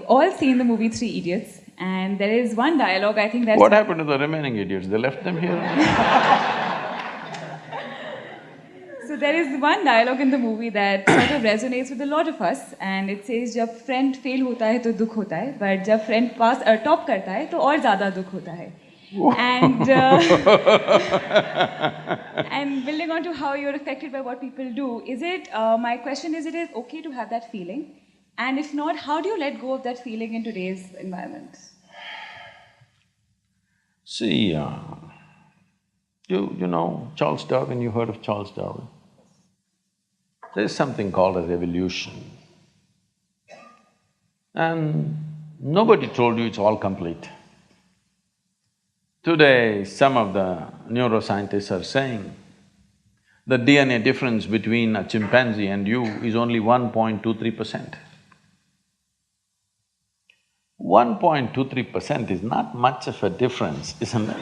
all seen the movie Three Idiots, and there is one dialogue I think that's… What happened to the remaining idiots? They left them here? So there is one dialogue in the movie that sort of resonates with a lot of us, and it says, "जब friend fail होता है तो दुख होता है, but जब friend pass top करता है तो और ज़्यादा दुख होता है." And and building on to how you're affected by what people do, my question is, it is okay to have that feeling? And if not, how do you let go of that feeling in today's environment? See, you know Charles Darwin, you heard of Charles Darwin? There's something called as evolution. And nobody told you it's all complete. Today, some of the neuroscientists are saying the DNA difference between a chimpanzee and you is only 1.23%. 1.23% is not much of a difference, isn't it?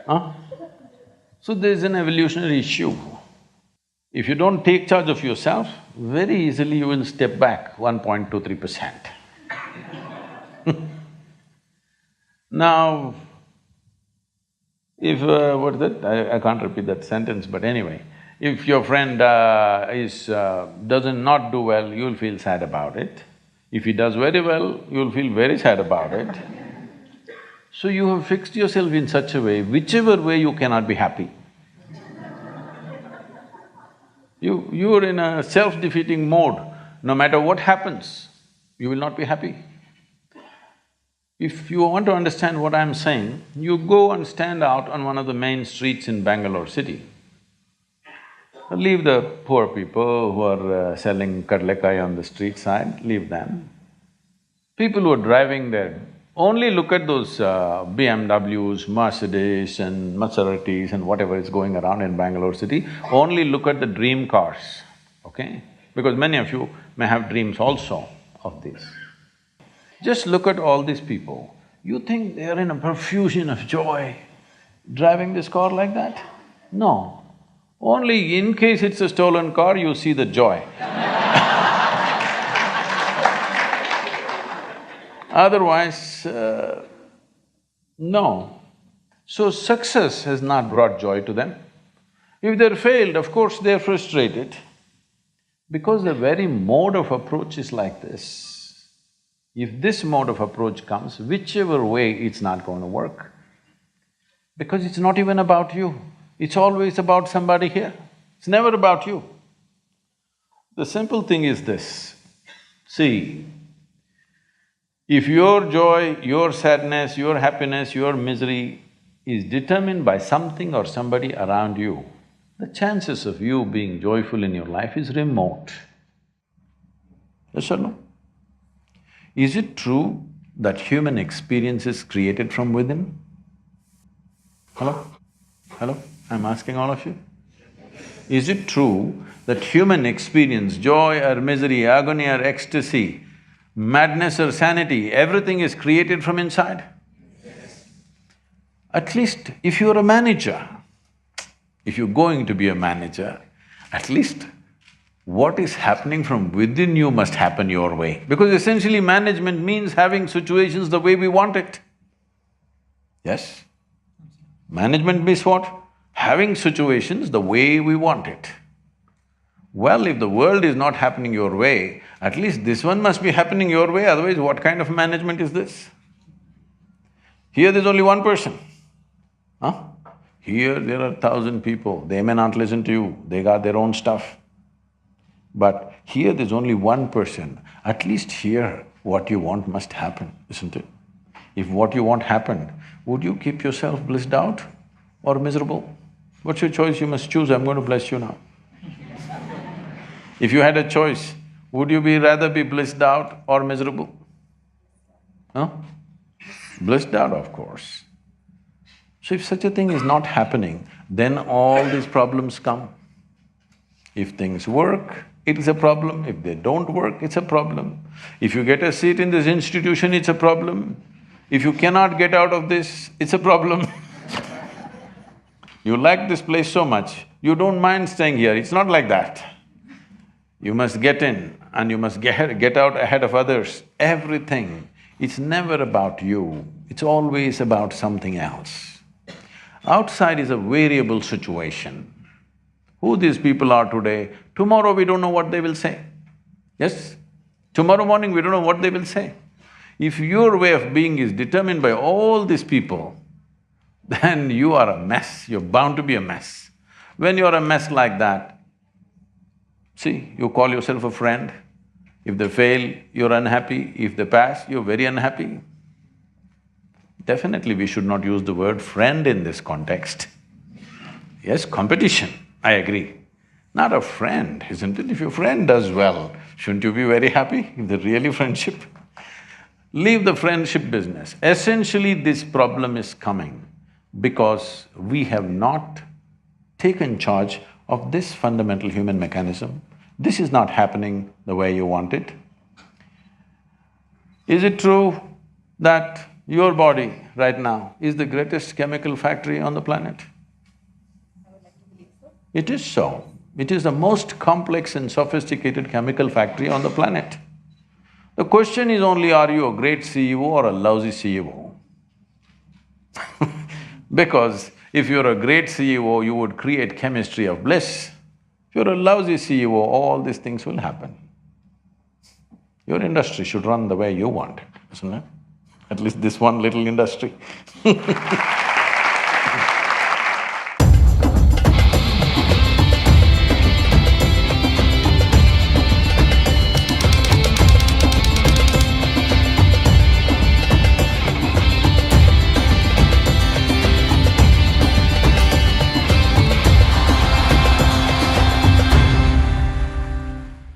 Huh? So there's an evolutionary issue. If you don't take charge of yourself, very easily you will step back 1.23%. Now, if… what is that? I can't repeat that sentence, but anyway, if your friend does not do well, you'll feel sad about it. If he does very well, you'll feel very sad about it. So you have fixed yourself in such a way, whichever way you cannot be happy. You're in a self-defeating mode. No matter what happens, you will not be happy. If you want to understand what I'm saying, you go and stand out on one of the main streets in Bangalore city. Leave the poor people who are selling kadlekai on the street side, leave them. People who are driving there, only look at those BMWs, Mercedes and Maseratis and whatever is going around in Bangalore city, only look at the dream cars, okay? Because many of you may have dreams also of this. Just look at all these people. You think they are in a profusion of joy, driving this car like that? No. Only in case it's a stolen car, you see the joy. Otherwise, no. So success has not brought joy to them. If they're failed, of course they're frustrated. Because the very mode of approach is like this. If this mode of approach comes, whichever way, it's not going to work. Because it's not even about you, it's always about somebody here. It's never about you. The simple thing is this, see, if your joy, your sadness, your happiness, your misery is determined by something or somebody around you, the chances of you being joyful in your life is remote. Yes or no? Is it true that human experience is created from within? Hello? Hello? I'm asking all of you. Is it true that human experience, joy or misery, agony or ecstasy, madness or sanity, everything is created from inside? Yes. At least if you're a manager, if you're going to be a manager, at least what is happening from within you must happen your way. Because essentially management means having situations the way we want it. Yes? Management means what? Having situations the way we want it. Well, if the world is not happening your way, at least this one must be happening your way, otherwise what kind of management is this? Here there's only one person, huh? Here there are 1,000 people, they may not listen to you, they got their own stuff. But here there's only one person, at least here what you want must happen, isn't it? If what you want happened, would you keep yourself blissed out or miserable? What's your choice? You must choose, I'm going to bless you now. If you had a choice, would you rather be blissed out or miserable? Huh? Blissed out, of course. So if such a thing is not happening, then all these problems come. If things work, it is a problem. If they don't work, it's a problem. If you get a seat in this institution, it's a problem. If you cannot get out of this, it's a problem. You like this place so much, you don't mind staying here, it's not like that. You must get in and you must get out ahead of others. Everything, it's never about you, it's always about something else. Outside is a variable situation. Who these people are today, tomorrow we don't know what they will say. Yes? Tomorrow morning we don't know what they will say. If your way of being is determined by all these people, then you are a mess, you're bound to be a mess. When you're a mess like that, see, you call yourself a friend. If they fail, you're unhappy. If they pass, you're very unhappy. Definitely we should not use the word friend in this context. Yes, competition, I agree. Not a friend, isn't it? If your friend does well, shouldn't you be very happy if they're really friendship? Leave the friendship business. Essentially, this problem is coming because we have not taken charge of this fundamental human mechanism. This is not happening the way you want it. Is it true that your body right now is the greatest chemical factory on the planet? It is so. It is the most complex and sophisticated chemical factory on the planet. The question is only, are you a great CEO or a lousy CEO? Because if you're a great CEO, you would create chemistry of bliss. If you're a lousy CEO, all these things will happen. Your industry should run the way you want it, isn't it? At least this one little industry